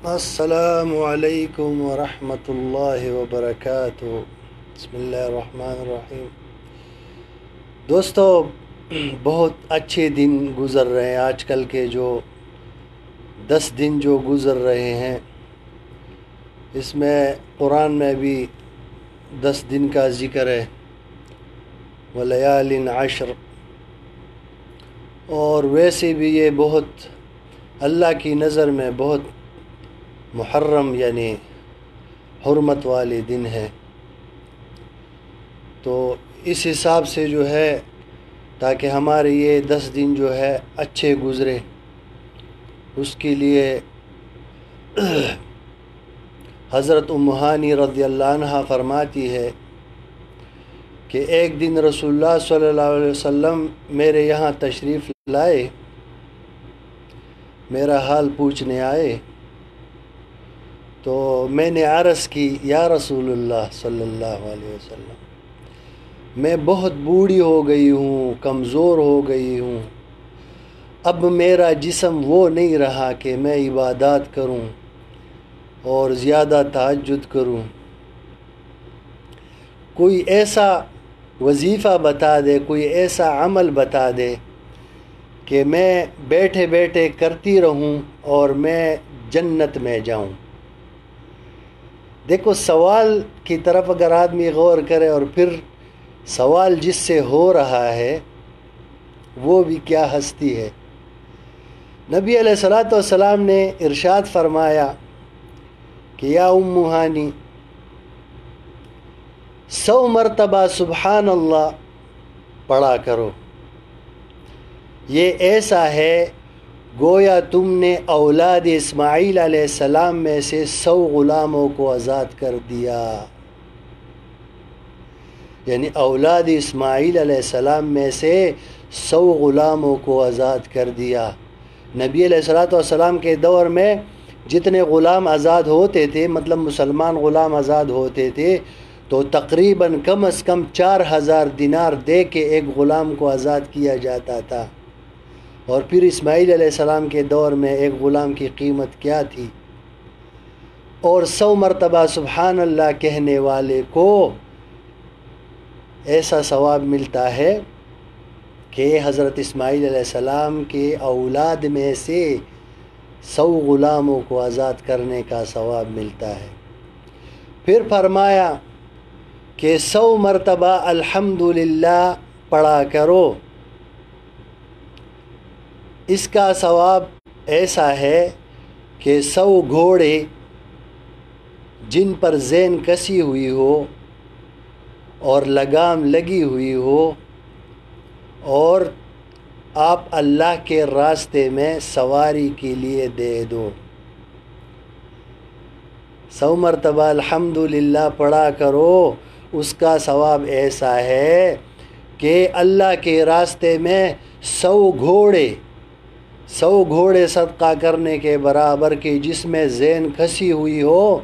السلام علیکم ورحمۃ اللہ وبرکاتہ۔ بسم اللہ الرحمن الرحیم۔ دوستو، بہت اچھے دن گزر رہے ہیں آج کل کے، جو 10 دن جو گزر رہے ہیں، اس میں قرآن میں بھی 10 دن کا ذکر ہے، ولیال عشر، اور ویسے بھی یہ بہت اللہ کی نظر میں بہت محرم یعنی حرمت والے دن ہیں۔ تو اس حساب سے جو ہے، تاکہ ہمارے یہ 10 دن جو ہے اچھے گزرے، اس کے لیے حضرت ام ہانی رضی اللہ عنہ فرماتی ہے کہ ایک دن رسول اللہ صلی اللہ علیہ وسلم میرے یہاں تشریف لائے، میرا حال پوچھنے آئے، تو میں نے عرض کی، یا رسول اللہ صلی اللہ علیہ وسلم، میں بہت بوڑھی ہو گئی ہوں، کمزور ہو گئی ہوں، اب میرا جسم وہ نہیں رہا کہ میں عبادات کروں اور زیادہ تہجد کروں، کوئی ایسا وظیفہ بتا دے، کوئی ایسا عمل بتا دے کہ میں بیٹھے بیٹھے کرتی رہوں اور میں جنت میں جاؤں۔ دیکھو، سوال کی طرف اگر آدمی غور کرے اور پھر سوال جس سے ہو رہا ہے وہ بھی کیا ہستی ہے۔ نبی علیہ الصلوۃ والسلام نے ارشاد فرمایا کہ یا ام ہانی، 100 مرتبہ سبحان اللہ پڑھا کرو، یہ ایسا ہے گویا تم نے اولاد اسماعیل علیہ السلام میں سے 100 غلاموں کو آزاد کر دیا، یعنی اولاد اسماعیل علیہ السلام میں سے 100 غلاموں کو آزاد کر دیا۔ نبی علیہ الصلوۃ والسلام کے دور میں جتنے غلام آزاد ہوتے تھے، مطلب مسلمان غلام آزاد ہوتے تھے، تو تقریباً کم از کم 4000 دینار دے کے ایک غلام کو آزاد کیا جاتا تھا۔ اور پھر اسماعیل علیہ السلام کے دور میں ایک غلام کی قیمت کیا تھی، اور 100 مرتبہ سبحان اللہ کہنے والے کو ایسا ثواب ملتا ہے کہ حضرت اسماعیل علیہ السلام کے اولاد میں سے 100 غلاموں کو آزاد کرنے کا ثواب ملتا ہے۔ پھر فرمایا کہ 100 مرتبہ الحمدللہ پڑھا کرو، اس کا ثواب ایسا ہے کہ 100 گھوڑے جن پر زین کسی ہوئی ہو اور لگام لگی ہوئی ہو، اور آپ اللہ کے راستے میں سواری کے لیے دے دو۔ 100 مرتبہ الحمدللہ پڑھا کرو، اس کا ثواب ایسا ہے کہ اللہ کے راستے میں 100 گھوڑے صدقہ کرنے کے برابر کہ جس میں زین کسی ہوئی ہو،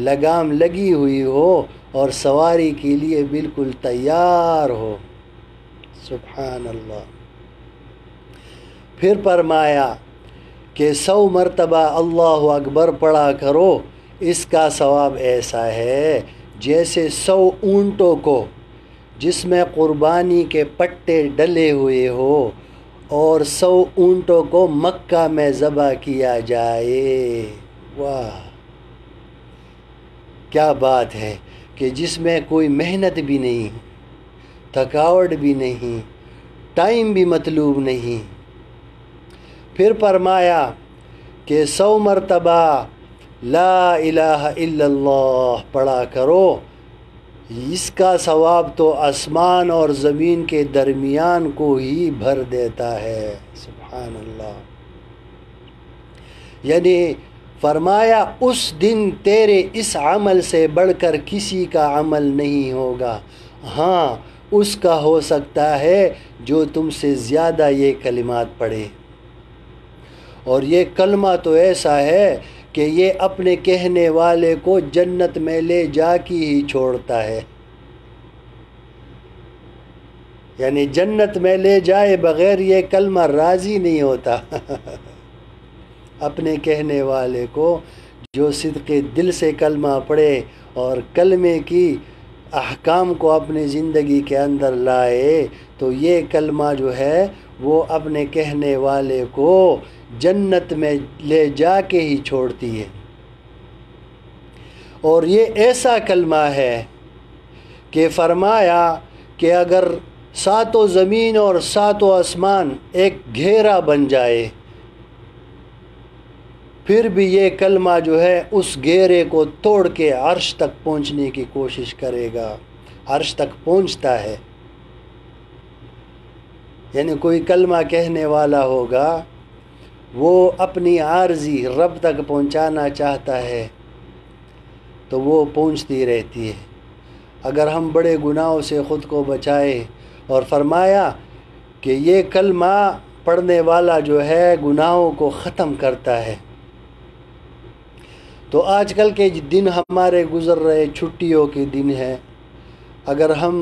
لگام لگی ہوئی ہو اور سواری کے لیے بالکل تیار ہو۔ سبحان اللہ۔ پھر فرمایا کہ 100 مرتبہ اللہ اکبر پڑھا کرو، اس کا ثواب ایسا ہے جیسے 100 اونٹوں کو جس میں قربانی کے پٹے ڈلے ہوئے ہو، اور 100 اونٹوں کو مکہ میں ذبح کیا جائے۔ واہ، کیا بات ہے کہ جس میں کوئی محنت بھی نہیں، تھکاوٹ بھی نہیں، ٹائم بھی مطلوب نہیں۔ پھر فرمایا کہ 100 مرتبہ لا الہ الا اللہ پڑھا کرو، اس کا ثواب تو آسمان اور زمین کے درمیان کو ہی بھر دیتا ہے۔ سبحان اللہ۔ یعنی فرمایا اس دن تیرے اس عمل سے بڑھ کر کسی کا عمل نہیں ہوگا، ہاں اس کا ہو سکتا ہے جو تم سے زیادہ یہ کلمات پڑھے، اور یہ کلمہ تو ایسا ہے کہ یہ اپنے کہنے والے کو جنت میں لے جا کے ہی چھوڑتا ہے، یعنی جنت میں لے جائے بغیر یہ کلمہ راضی نہیں ہوتا۔ اپنے کہنے والے کو جو صدق دل سے کلمہ پڑھے اور کلمے کی احکام کو اپنی زندگی کے اندر لائے تو یہ کلمہ جو ہے وہ اپنے کہنے والے کو جنت میں لے جا کے ہی چھوڑتی ہے۔ اور یہ ایسا کلمہ ہے کہ فرمایا کہ اگر ساتوں زمین اور ساتوں آسمان ایک گھیرا بن جائے پھر بھی یہ کلمہ جو ہے اس گھیرے کو توڑ کے عرش تک پہنچنے کی کوشش کرے گا، عرش تک پہنچتا ہے۔ یعنی کوئی کلمہ کہنے والا ہوگا، وہ اپنی عارضی رب تک پہنچانا چاہتا ہے تو وہ پہنچتی رہتی ہے۔ اگر ہم بڑے گناہوں سے خود کو بچائے، اور فرمایا کہ یہ کلمہ پڑھنے والا جو ہے گناہوں کو ختم کرتا ہے۔ تو آج کل کے دن ہمارے گزر رہے چھٹیوں کے دن ہے، اگر ہم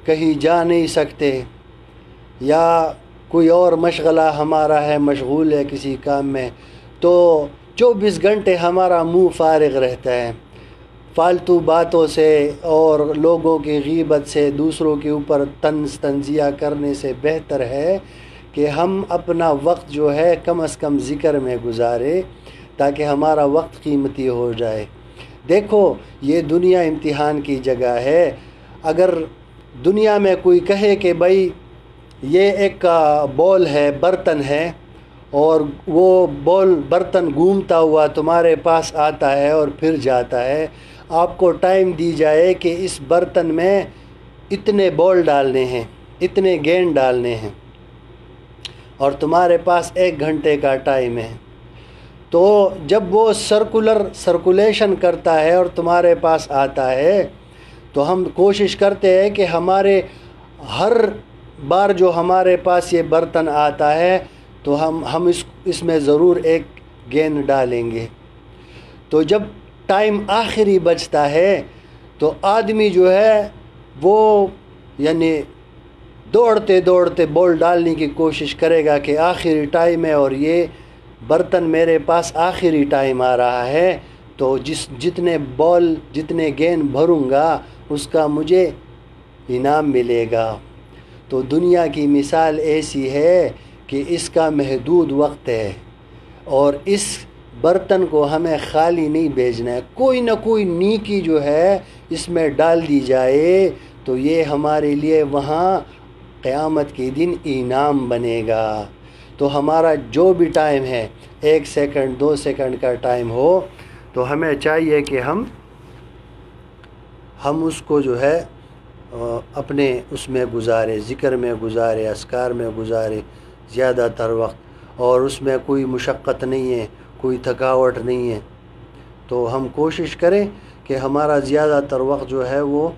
کہیں جا نہیں سکتے یا کوئی اور مشغلہ ہمارا ہے، مشغول ہے کسی کام میں، تو 24 گھنٹے ہمارا منہ فارغ رہتا ہے فالتو باتوں سے اور لوگوں کی غیبت سے، دوسروں کے اوپر طنز تنزیہ کرنے سے بہتر ہے کہ ہم اپنا وقت جو ہے کم از کم ذکر میں گزارے تاکہ ہمارا وقت قیمتی ہو جائے۔ دیکھو یہ دنیا امتحان کی جگہ ہے۔ اگر دنیا میں کوئی کہے کہ بھائی یہ ایک بول ہے، برتن ہے، اور وہ برتن گھومتا ہوا تمہارے پاس آتا ہے اور پھر جاتا ہے، آپ کو ٹائم دی جائے کہ اس برتن میں اتنے بول ڈالنے ہیں، اتنے گیند ڈالنے ہیں، اور تمہارے پاس 1 گھنٹے کا ٹائم ہے، تو جب وہ سرکولیشن کرتا ہے اور تمہارے پاس آتا ہے تو ہم کوشش کرتے ہیں کہ ہمارے ہر بار جو ہمارے پاس یہ برتن آتا ہے تو ہم اس میں ضرور ایک گیند ڈالیں گے۔ تو جب ٹائم آخری بچتا ہے تو آدمی جو ہے وہ یعنی دوڑتے دوڑتے بال ڈالنے کی کوشش کرے گا کہ آخری ٹائم ہے اور یہ برتن میرے پاس آخری ٹائم آ رہا ہے، تو جتنے گیند بھروں گا اس کا مجھے انعام ملے گا۔ تو دنیا کی مثال ایسی ہے کہ اس کا محدود وقت ہے، اور اس برتن کو ہمیں خالی نہیں بھیجنا ہے، کوئی نہ کوئی نیکی جو ہے اس میں ڈال دی جائے تو یہ ہمارے لیے وہاں قیامت کے دن انعام بنے گا۔ تو ہمارا جو بھی ٹائم ہے، 1 سیکنڈ 2 سیکنڈ کا ٹائم ہو، تو ہمیں چاہیے کہ ہم اس کو جو ہے اپنے اس میں گزارے، ذکر میں گزارے، اذکار میں گزارے زیادہ تر وقت، اور اس میں کوئی مشقت نہیں ہے، کوئی تھکاوٹ نہیں ہے۔ تو ہم کوشش کریں کہ ہمارا زیادہ تر وقت جو ہے وہ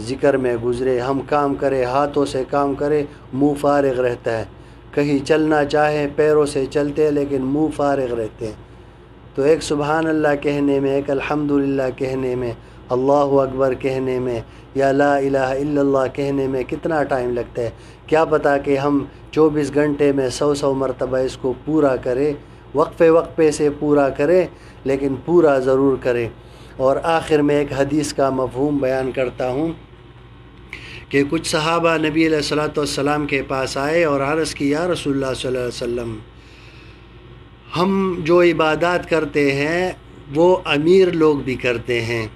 ذکر میں گزرے، ہم کام کریں، ہاتھوں سے کام کریں، منہ فارغ رہتا ہے، کہیں چلنا چاہیں پیروں سے چلتے لیکن منہ فارغ رہتے ہیں۔ تو ایک سبحان اللہ کہنے میں، ایک الحمدللہ کہنے میں، اللہ اکبر کہنے میں، یا لا الہ الا اللہ کہنے میں کتنا ٹائم لگتا ہے؟ کیا پتہ کہ ہم 24 گھنٹے میں 100 مرتبہ اس کو پورا کریں، وقفے سے پورا کریں، لیکن پورا ضرور کریں۔ اور آخر میں ایک حدیث کا مفہوم بیان کرتا ہوں کہ کچھ صحابہ نبی علیہ الصلوۃ والسلام کے پاس آئے اور عرض کی، یا رسول اللہ صلی اللہ علیہ وسلم، ہم جو عبادات کرتے ہیں وہ امیر لوگ بھی کرتے ہیں،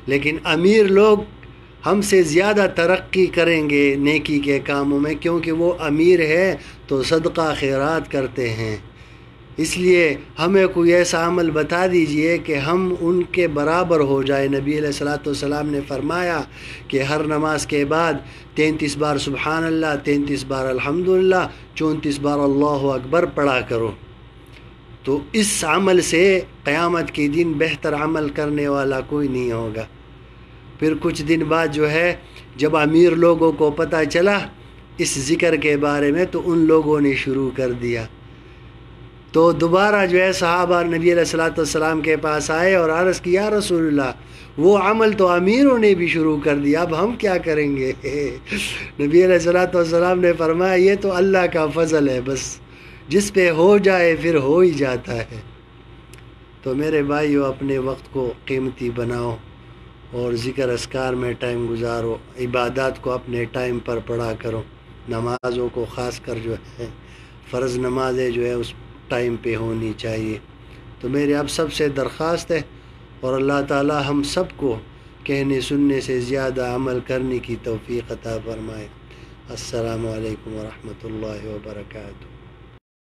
لیکن امیر لوگ ہم سے زیادہ ترقی کریں گے نیکی کے کاموں میں، کیونکہ وہ امیر ہے تو صدقہ خیرات کرتے ہیں، اس لیے ہمیں کوئی ایسا عمل بتا دیجئے کہ ہم ان کے برابر ہو جائے۔ نبی علیہ الصلوۃ والسلام نے فرمایا کہ ہر نماز کے بعد 33 بار سبحان اللہ، 33 بار الحمدللہ، 34 بار اللہ اکبر پڑھا کرو۔ تو اس عمل سے قیامت کے دن بہتر عمل کرنے والا کوئی نہیں ہوگا۔ پھر کچھ دن بعد جو ہے جب امیر لوگوں کو پتہ چلا اس ذکر کے بارے میں تو ان لوگوں نے شروع کر دیا، تو دوبارہ جو ہے صحابہ نبی علیہ الصلوۃ والسلام کے پاس آئے اور عرض کیا، یا رسول اللہ، وہ عمل تو امیروں نے بھی شروع کر دیا، اب ہم کیا کریں گے؟ نبی علیہ الصلوۃ والسلام نے فرمایا، یہ تو اللہ کا فضل ہے، بس جس پہ ہو جائے پھر ہو ہی جاتا ہے۔ تو میرے بھائیو اپنے وقت کو قیمتی بناؤ اور ذکر اذکار میں ٹائم گزارو، عبادات کو اپنے ٹائم پر پڑھا کرو، نمازوں کو خاص کر جو ہے فرض نمازیں جو ہے اس ٹائم پہ ہونی چاہیے۔ تو میری اب سب سے درخواست ہے، اور اللہ تعالی ہم سب کو کہنے سننے سے زیادہ عمل کرنے کی توفیق عطا فرمائے۔ السلام علیکم ورحمۃ اللہ وبرکاتہ۔